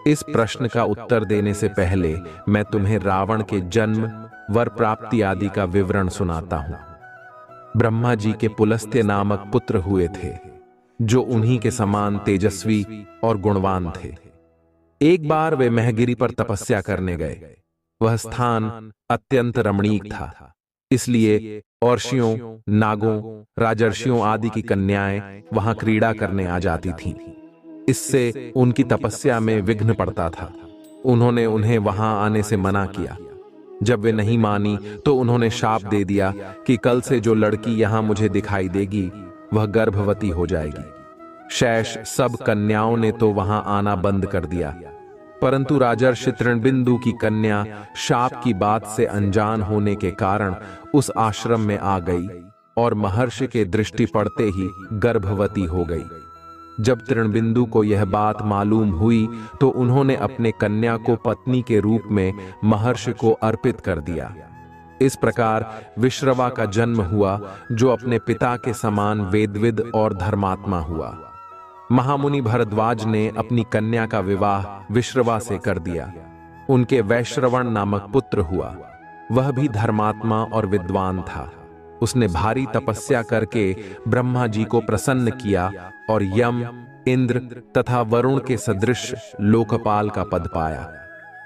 S1: इस प्रश्न का उत्तर देने से पहले मैं तुम्हें रावण के जन्म, वर प्राप्ति आदि का विवरण सुनाता हूं। ब्रह्मा जी के पुलस्त्य नामक पुत्र हुए थे, जो उन्हीं के समान तेजस्वी और गुणवान थे। एक बार वे महगिरी पर तपस्या करने गए। वह स्थान अत्यंत रमणीक था, इसलिए और्षियों, नागों, राजर्षियों आदि की कन्याएं वहां क्रीड़ा करने आ जाती थीं। इससे उनकी तपस्या में विघ्न पड़ता था। उन्होंने उन्हें वहां आने से मना किया। जब वे नहीं मानी तो उन्होंने शाप दे दिया कि कल से जो लड़की यहां मुझे दिखाई देगी वह गर्भवती हो जाएगी। शेष सब कन्याओं ने तो वहां आना बंद कर दिया, परंतु राजर्षि तृणबिंदु की कन्या शाप की बात से अनजान होने के कारण उस आश्रम में आ गई और महर्षि के दृष्टि पड़ते ही गर्भवती हो गई। जब तृणबिंदु को यह बात मालूम हुई तो उन्होंने अपने कन्या को पत्नी के रूप में महर्षि को अर्पित कर दिया। इस प्रकार विश्रवा का जन्म हुआ, जो अपने पिता के समान वेदविद और धर्मात्मा हुआ। महामुनि भरद्वाज ने अपनी कन्या का विवाह विश्रवा से कर दिया। उनके वैश्रवण नामक पुत्र हुआ। वह भी धर्मात्मा और विद्वान था। उसने भारी तपस्या करके ब्रह्मा जी को प्रसन्न किया और यम, इंद्र तथा वरुण के सदृश लोकपाल का पद पाया।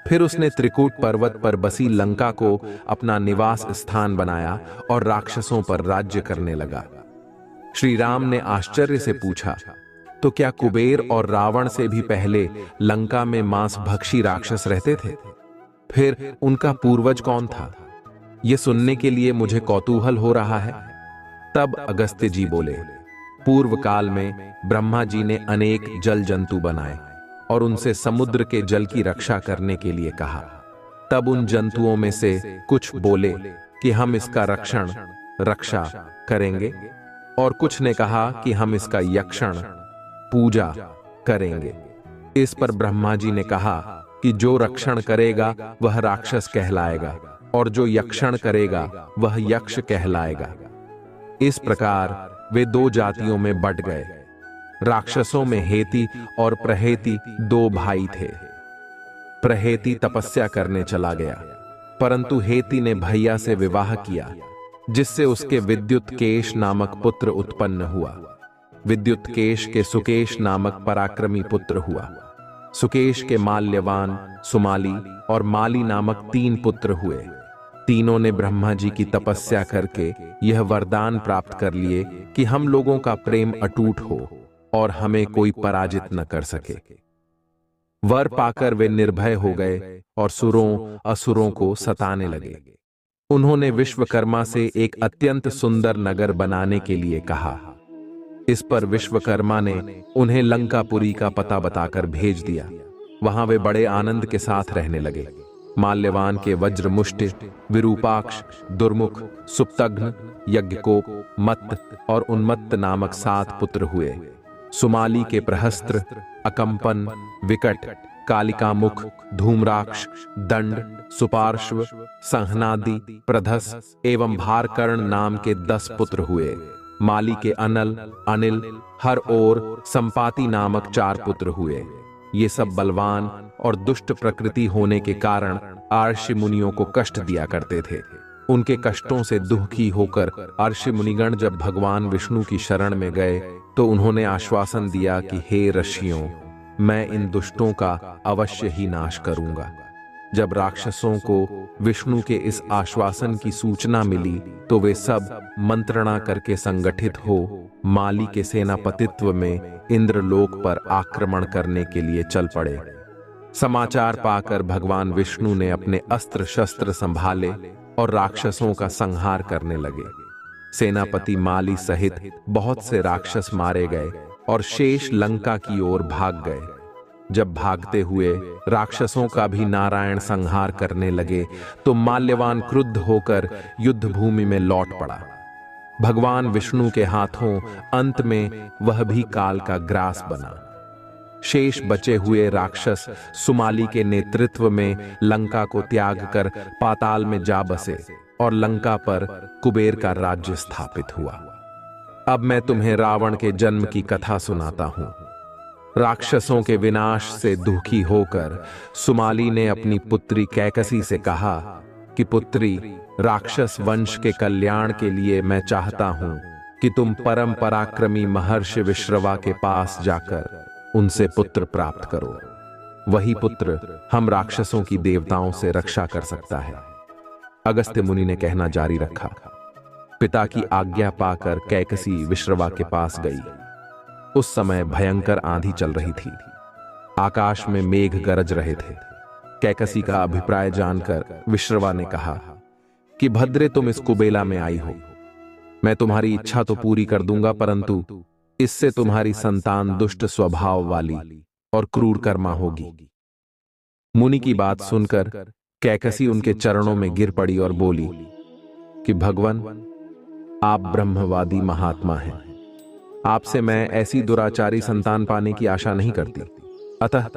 S1: फिर उसने त्रिकूट पर्वत पर बसी लंका को अपना निवास स्थान बनाया और राक्षसों पर राज्य करने लगा। श्री राम ने आश्चर्य से पूछा, तो क्या कुबेर और रावण से भी पहले लंका में मांस भक्षी राक्षस रहते थे? फिर उनका पूर्वज कौन था? यह सुनने के लिए मुझे कौतूहल हो रहा है। तब अगस्त्य जी बोले, पूर्व काल में ब्रह्मा जी ने अनेक जल जंतु बनाए और उनसे समुद्र के जल की रक्षा करने के लिए कहा। तब उन जंतुओं में से कुछ बोले कि हम इसका रक्षा करेंगे, और कुछ ने कहा कि हम इसका यक्षण पूजा करेंगे। इस पर ब्रह्मा जी ने कहा कि जो रक्षण करेगा वह राक्षस कहलाएगा और जो यक्षण करेगा वह यक्ष कहलाएगा। इस प्रकार वे दो जातियों में बंट गए। राक्षसों में हेति और प्रहेति दो भाई थे। प्रहेति तपस्या करने चला गया, परंतु हेति ने भैया से विवाह किया, जिससे उसके विद्युत केश नामक पुत्र उत्पन्न हुआ। विद्युत केश के सुकेश नामक पराक्रमी पुत्र हुआ। सुकेश के माल्यवान, सुमाली और माली नामक 3 पुत्र हुए। तीनों ने ब्रह्मा जी की तपस्या करके यह वरदान प्राप्त कर लिए कि हम लोगों का प्रेम अटूट हो और हमें कोई पराजित न कर सके। वर पाकर वे निर्भय हो गए और सुरों असुरों को सताने लगे। उन्होंने विश्वकर्मा से एक अत्यंत सुंदर नगर बनाने के लिए कहा। इस पर विश्वकर्मा ने उन्हें लंकापुरी का पता बताकर भेज दिया। वहां वे बड़े आनंद के साथ रहने लगे। माल्यवान के वज्रमुष्टि, विरूपाक्ष, दुर्मुख, सुप्तघ्न, यज्ञकोप, मत्त और उन्मत्त नामक 7 पुत्र हुए। सुमाली के प्रहस्त्र, अकंपन, विकट, कालिकामुख, धूम्राक्ष, दंड, सुपार्श्व, संहनादि, प्रधस एवं भारकर्ण नाम के 10 पुत्र हुए। माली के अनल, अनिल, हर और संपाति नामक 4 पुत्र हुए। ये सब बलवान और दुष्ट प्रकृति होने के कारण अर्षि मुनियों को कष्ट दिया करते थे। उनके कष्टों से दुखी होकर अर्षि मुनिगण जब भगवान विष्णु की शरण में गए तो उन्होंने आश्वासन दिया कि हे ऋषियों, मैं इन दुष्टों का अवश्य ही नाश करूंगा। जब राक्षसों को विष्णु के इस आश्वासन की सूचना मिली तो वे सब मंत्रणा करके संगठित हो माली के सेनापतित्व में इंद्रलोक पर आक्रमण करने के लिए चल पड़े। समाचार पाकर भगवान विष्णु ने अपने अस्त्र शस्त्र संभाले और राक्षसों का संहार करने लगे। सेनापति माली सहित बहुत से राक्षस मारे गए और शेष लंका की ओर भाग गए। जब भागते हुए राक्षसों का भी नारायण संहार करने लगे तो माल्यवान क्रुद्ध होकर युद्ध भूमि में लौट पड़ा। भगवान विष्णु के हाथों अंत में वह भी काल का ग्रास बना। शेष बचे हुए राक्षस सुमाली के नेतृत्व में लंका को त्याग कर पाताल में जा बसे और लंका पर कुबेर का राज्य स्थापित हुआ। अब मैं तुम्हें रावण के जन्म की कथा सुनाता हूं। राक्षसों के विनाश से दुखी होकर सुमाली ने अपनी पुत्री कैकसी से कहा कि पुत्री, राक्षस वंश के कल्याण के लिए मैं चाहता हूं कि तुम परम पराक्रमी महर्षि विश्रवा के पास जाकर उनसे पुत्र प्राप्त करो। वही पुत्र हम राक्षसों की देवताओं से रक्षा कर सकता है। अगस्त्य मुनि ने कहना जारी रखा। पिता की आज्ञा पाकर कैकसी विश्रवा के पास गई। उस समय भयंकर आंधी चल रही थी। आकाश में मेघ गरज रहे थे। कैकसी का अभिप्राय जानकर विश्रवा ने कहा कि भद्रे, तुम इस कुबेला में आई हो। मैं तुम्हारी इच्छा तो पूरी कर दूंगा, परंतु इससे तुम्हारी संतान दुष्ट स्वभाव वाली और क्रूर कर्मा होगी। मुनि की बात सुनकर कैकसी उनके चरणों में गिर पड़ी और बोली कि भगवान, आप ब्रह्मवादी महात्मा हैं। आपसे मैं ऐसी दुराचारी संतान पाने की आशा नहीं करती, अतः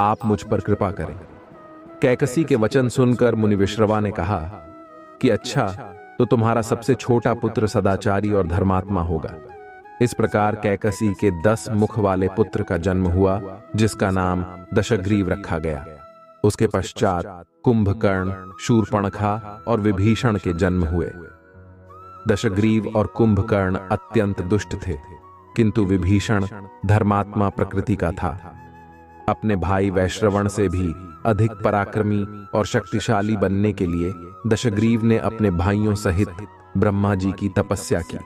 S1: आप मुझ पर कृपा करें। कैकसी के वचन सुनकर मुनि विश्रवा ने कहा कि अच्छा, तो तुम्हारा सबसे छोटा पुत्र सदाचारी और धर्मात्मा होगा। इस प्रकार कैकसी के 10 मुख वाले पुत्र का जन्म हुआ, जिसका नाम दशग्रीव रखा गया। उसके पश्चात कुंभकर्ण, शूर्पणखा और विभीषण के जन्म हुए। दशग्रीव और कुंभकर्ण अत्यंत दुष्ट थे, किंतु विभीषण धर्मात्मा प्रकृति का था। अपने भाई वैश्रवण से भी अधिक पराक्रमी और शक्तिशाली बनने के लिए दशग्रीव ने अपने भाइयों सहित ब्रह्मा जी की तपस्या की।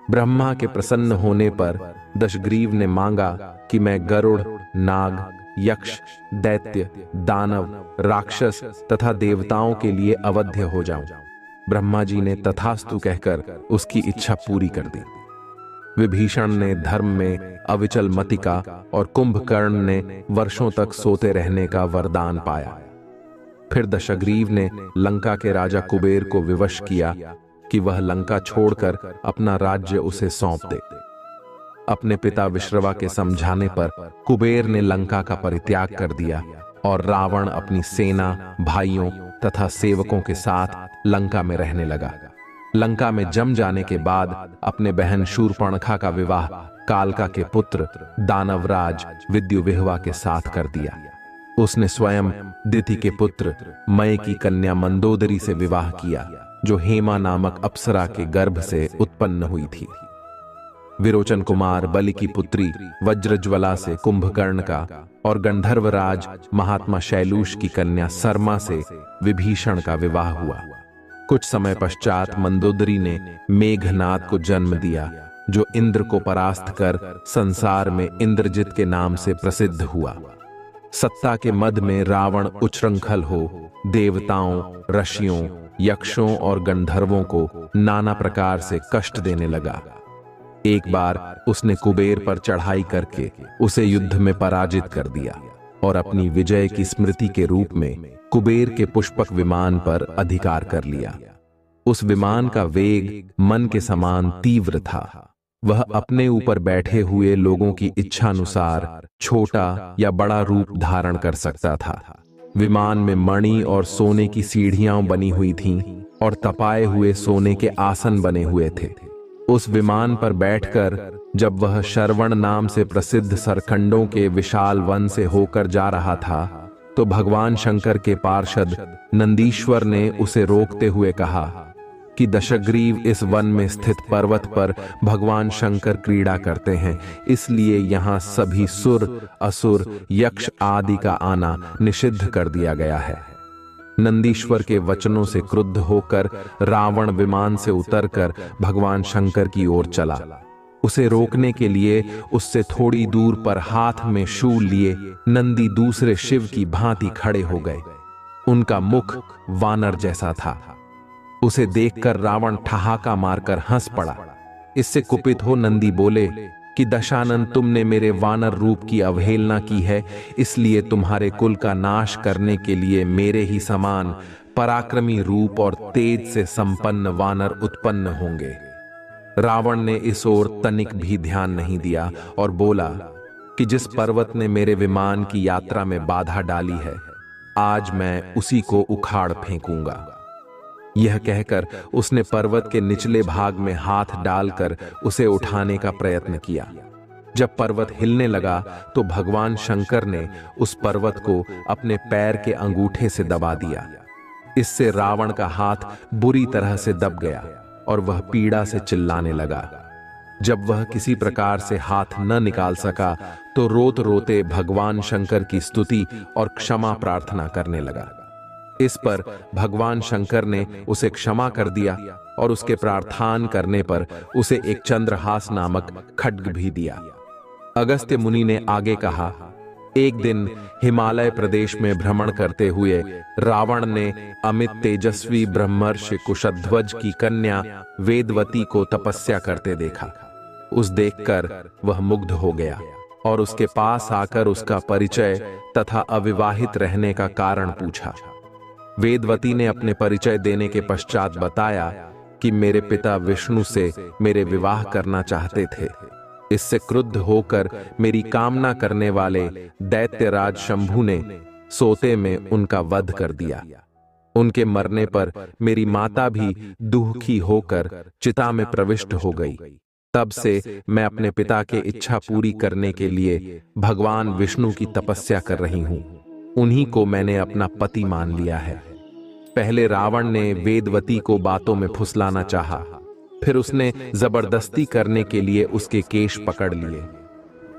S1: ब्रह्मा के प्रसन्न होने पर दशग्रीव ने मांगा कि मैं गरुड़, नाग, यक्ष, दैत्य, दानव, राक्षस तथा देवताओं के लिए अवध्य हो जाऊं। ब्रह्मा जी ने तथास्तु कहकर उसकी इच्छा पूरी कर दी। विभीषण ने धर्म में अविचल मति का और कुंभकर्ण ने वर्षों तक सोते रहने का वरदान पाया। फिर दशग्रीव ने लंका के राजा कुबेर को विवश किया कि वह लंका छोड़कर अपना राज्य उसे सौंप दे। अपने पिता विश्रवा के समझाने पर कुबेर ने लंका का परित्याग कर दिया और रावण अपनी सेना, भाइयों तथा सेवकों के साथ लंका में रहने लगा। लंका में जम जाने के बाद अपने बहन शूर्पणखा का विवाह कालका के पुत्र दानवराज विद्युविह्वा के साथ कर दिया। उसने स्वयं दिति के पुत्र मय की कन्या मंदोदरी से विवाह किया, जो हेमा नामक अप्सरा के गर्भ से उत्पन्न हुई थी। विरोचन कुमार बलि की पुत्री वज्रज्वला से कुंभकर्ण का और गंधर्वराज महात्मा शैलूष की कन्या सरमा से विभीषण का विवाह हुआ। कुछ समय पश्चात मंदोदरी ने मेघनाद को जन्म दिया, जो इंद्र को परास्त कर संसार में इंद्रजित के नाम से प्रसिद्ध हुआ। सत्ता के मद में रावण उच्छृंखल हो देवताओं, ऋषियों, यक्षों और गंधर्वों को नाना प्रकार से कष्ट देने लगा। एक बार उसने कुबेर पर चढ़ाई करके उसे युद्ध में पराजित कर दिया और अपनी विजय की स्मृति के रूप में कुबेर के पुष्पक विमान पर अधिकार कर लिया। उस विमान का वेग मन के समान तीव्र था। वह अपने ऊपर बैठे हुए लोगों की इच्छानुसार छोटा या बड़ा रूप धारण कर सकता था। विमान में मणि और सोने की सीढ़ियां बनी हुई थीं और तपाए हुए सोने के आसन बने हुए थे। उस विमान पर बैठकर जब वह शरवण नाम से प्रसिद्ध सरखंडों के विशाल वन से होकर जा रहा था, तो भगवान शंकर के पार्षद नंदीश्वर ने उसे रोकते हुए कहा कि दशग्रीव इस वन में स्थित पर्वत पर भगवान शंकर क्रीड़ा करते हैं, इसलिए यहाँ सभी सुर, असुर, यक्ष आदि का आना निषिद्ध कर दिया गया है। नंदीश्वर के वचनों से क्रुद्ध होकर रावण विमान से उतरकर भगवान शंकर की ओर चला। उसे रोकने के लिए उससे थोड़ी दूर पर हाथ में शूल लिए नंदी दूसरे शिव की भांति खड़े हो गए। उनका मुख वानर जैसा था। उसे देखकर रावण ठहाका मारकर हंस पड़ा। इससे कुपित हो नंदी बोले कि दशानन, तुमने मेरे वानर रूप की अवहेलना की है, इसलिए तुम्हारे कुल का नाश करने के लिए मेरे ही समान पराक्रमी रूप और तेज से संपन्न वानर उत्पन्न होंगे। रावण ने इस ओर तनिक भी ध्यान नहीं दिया और बोला कि जिस पर्वत ने मेरे विमान की यात्रा में बाधा डाली है, आज मैं उसी को उखाड़ फेंकूंगा। यह कहकर उसने पर्वत के निचले भाग में हाथ डालकर उसे उठाने का प्रयत्न किया। जब पर्वत हिलने लगा तो भगवान शंकर ने उस पर्वत को अपने पैर के अंगूठे से दबा दिया। इससे रावण का हाथ बुरी तरह से दब गया और वह पीड़ा से चिल्लाने लगा। जब वह किसी प्रकार से हाथ न निकाल सका तो रोते रोते भगवान शंकर की स्तुति और क्षमा प्रार्थना करने लगा। इस पर भगवान शंकर ने उसे क्षमा कर दिया और उसके प्रार्थना करने पर उसे एक चंद्रहास नामक खड्ग भी दिया। अगस्त्य मुनि ने आगे कहा एक दिन हिमालय प्रदेश में भ्रमण करते हुए रावण ने अमित तेजस्वी ब्रह्मर्षि कुशध्वज की कन्या वेदवती को तपस्या करते देखा। उस देखकर वह मुग्ध हो गया और उसके पास आकर उसका परिचय तथा अविवाहित रहने का कारण पूछा। वेदवती ने अपने परिचय देने के पश्चात बताया कि मेरे पिता विष्णु से मेरे विवाह करना चाहते थे। इससे क्रुद्ध होकर मेरी कामना करने वाले दैत्यराज शंभु ने सोते में उनका वध कर दिया। उनके मरने पर मेरी माता भी दुखी होकर चिता में प्रविष्ट हो गई। तब से मैं अपने पिता के इच्छा पूरी करने के लिए भगवान विष्णु की तपस्या कर रही हूं। उन्हीं को मैंने अपना पति मान लिया है। पहले रावण ने वेदवती को बातों में फुसलाना चाहा, फिर उसने जबरदस्ती करने के लिए उसके केश पकड़ लिए।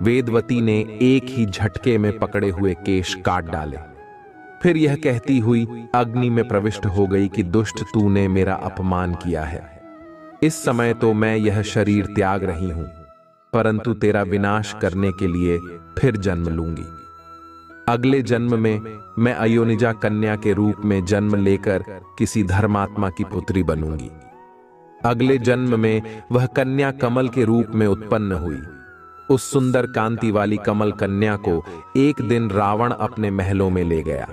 S1: वेदवती ने एक ही झटके में पकड़े हुए केश काट डाले। फिर यह कहती हुई अग्नि में प्रविष्ट हो गई कि दुष्ट, तूने मेरा अपमान किया है। इस समय तो मैं यह शरीर त्याग रही हूं, परंतु तेरा विनाश करने के लिए फिर जन्म लूंगी। अगले जन्म में मैं अयोनिजा कन्या के रूप में जन्म लेकर किसी धर्मात्मा की पुत्री बनूंगी। अगले जन्म में वह कन्या कमल के रूप में उत्पन्न हुई। उस सुंदर कांति वाली कमल कन्या को एक दिन रावण अपने महलों में ले गया।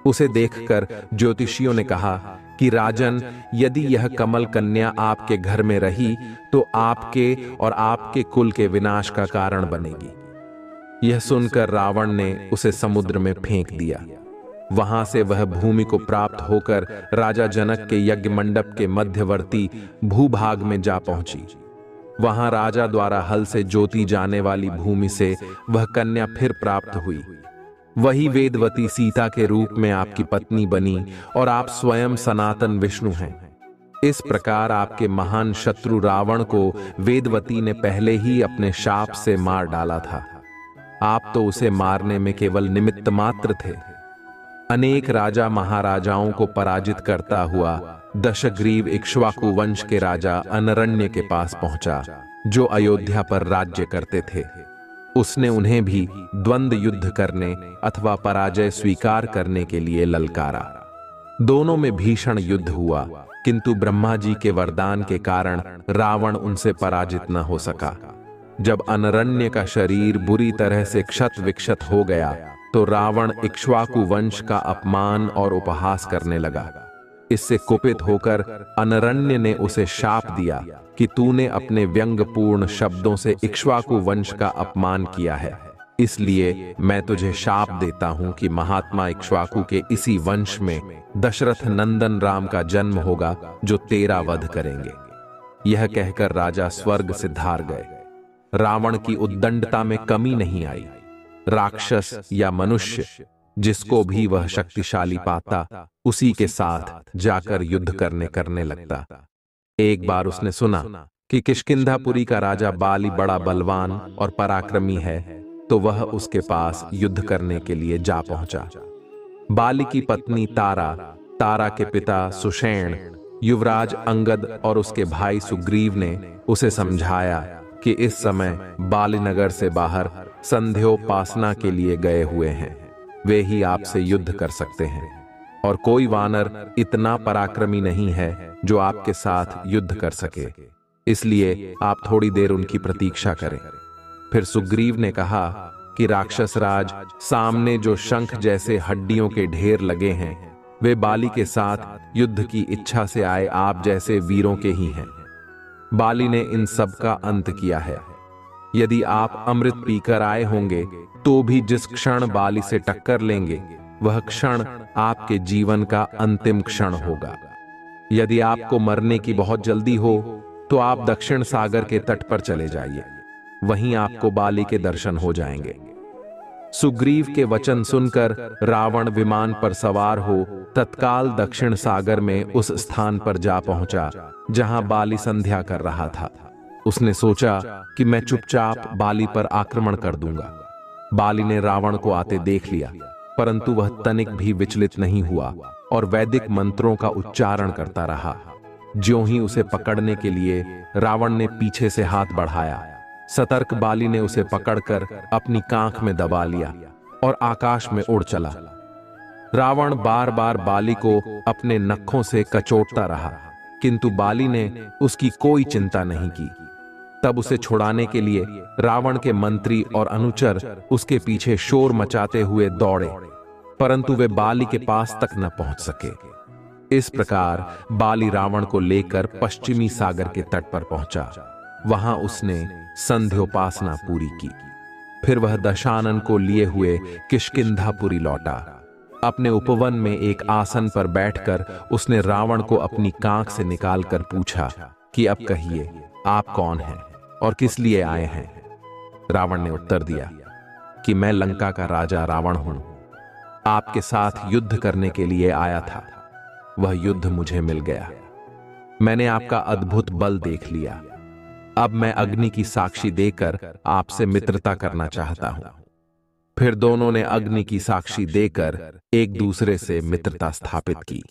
S1: उसे देखकर ज्योतिषियों ने कहा कि राजन, यदि यह कमल कन्या आपके घर में रही तो आपके और आपके कुल के विनाश का कारण बनेगी। यह सुनकर रावण ने उसे समुद्र में फेंक दिया। वहां से वह भूमि को प्राप्त होकर राजा जनक के यज्ञ मंडप के मध्यवर्ती भूभाग में जा पहुंची। वहां राजा द्वारा हल से जोती जाने वाली भूमि से वह कन्या फिर प्राप्त हुई। वही वेदवती सीता के रूप में आपकी पत्नी बनी और आप स्वयं सनातन विष्णु हैं। इस प्रकार आपके महान शत्रु रावण को वेदवती ने पहले ही अपने शाप से मार डाला था। आप तो उसे मारने में केवल निमित्त मात्र थे। अनेक राजा महाराजाओं को पराजित करता हुआ दशग्रीव इक्ष्वाकु वंश के राजा अनरण्य के पास पहुंचा, जो अयोध्या पर राज्य करते थे। उसने उन्हें भी द्वंद्व युद्ध करने अथवा पराजय स्वीकार करने के लिए ललकारा। दोनों में भीषण युद्ध हुआ, किंतु ब्रह्मा जी के वरदान के कारण रावण उनसे पराजित न हो सका। जब अनरण्य का शरीर बुरी तरह से क्षत विक्षत हो गया तो रावण इक्ष्वाकु वंश का अपमान और उपहास करने लगा। इससे कुपित होकर अनरण्य ने उसे शाप दिया कि तूने अपने व्यंग्यपूर्ण शब्दों से इक्ष्वाकु वंश का अपमान किया है, इसलिए मैं तुझे शाप देता हूं कि महात्मा इक्ष्वाकु के इसी वंश में दशरथ नंदन राम का जन्म होगा, जो तेरा वध करेंगे। यह कहकर राजा स्वर्ग सिधार गए। रावण की उद्दंडता में कमी नहीं आई। राक्षस या मनुष्य जिसको भी वह शक्तिशाली पाता, उसी के साथ जाकर युद्ध करने लगता। एक बार उसने सुना कि किष्किंधापुरी का राजा बाली बड़ा बलवान और पराक्रमी है, तो वह उसके पास युद्ध करने के लिए जा पहुंचा। बाली की पत्नी तारा, तारा के पिता सुषेण, युवराज अंगद और उसके भाई सुग्रीव ने उसे समझाया कि इस समय बालीनगर से बाहर संध्योपासना के लिए गए हुए हैं, वे ही आपसे युद्ध कर सकते हैं, और कोई वानर इतना पराक्रमी नहीं है जो आपके साथ युद्ध कर सके, इसलिए आप थोड़ी देर उनकी प्रतीक्षा करें। फिर सुग्रीव ने कहा कि राक्षस राज, सामने जो शंख जैसे हड्डियों के ढेर लगे हैं, वे बाली के साथ युद्ध की इच्छा से आए आप जैसे वीरों के ही हैं। बाली ने इन सब का अंत किया है। यदि आप अमृत पीकर आए होंगे तो भी जिस क्षण बाली से टक्कर लेंगे, वह क्षण आपके जीवन का अंतिम क्षण होगा। यदि आपको मरने की बहुत जल्दी हो तो आप दक्षिण सागर के तट पर चले जाइए, वहीं आपको बाली के दर्शन हो जाएंगे। सुग्रीव के वचन सुनकर रावण विमान पर सवार हो तत्काल दक्षिण सागर में उस स्थान पर जा पहुंचा जहां बाली संध्या कर रहा था। उसने सोचा कि मैं चुपचाप बाली पर आक्रमण कर दूंगा। बाली ने रावण को आते देख लिया, परंतु वह तनिक भी विचलित नहीं हुआ और वैदिक मंत्रों का उच्चारण करता रहा। ज्यों ही उसे पकड़ने के लिए रावण ने पीछे से हाथ बढ़ाया, सतर्क बाली ने उसे पकड़कर अपनी कांख में दबा लिया और आकाश में उड़ चला। रावण बार बार बाली को अपने नखों से कचोटता रहा, किंतु बाली ने उसकी कोई चिंता नहीं की। तब उसे छुड़ाने के लिए रावण के मंत्री और अनुचर उसके पीछे शोर मचाते हुए दौड़े, परंतु वे बाली के पास तक न पहुंच सके। इस प्रकार बाली रावण को लेकर पश्चिमी सागर के तट पर पहुंचा। वहां उसने संध्योपासना पूरी की। फिर वह दशानन को लिए हुए किष्किंधापुरी लौटा। अपने उपवन में एक आसन पर बैठकर उसने रावण को अपनी कांख से निकालकर पूछा कि अब कहिए, आप कौन हैं और किस लिए आए हैं? रावण ने उत्तर दिया कि मैं लंका का राजा रावण हूं, आपके साथ युद्ध करने के लिए आया था। वह युद्ध मुझे मिल गया। मैंने आपका अद्भुत बल देख लिया। अब मैं अग्नि की साक्षी देकर आपसे मित्रता करना चाहता हूं। फिर दोनों ने अग्नि की साक्षी देकर एक दूसरे से मित्रता स्थापित की।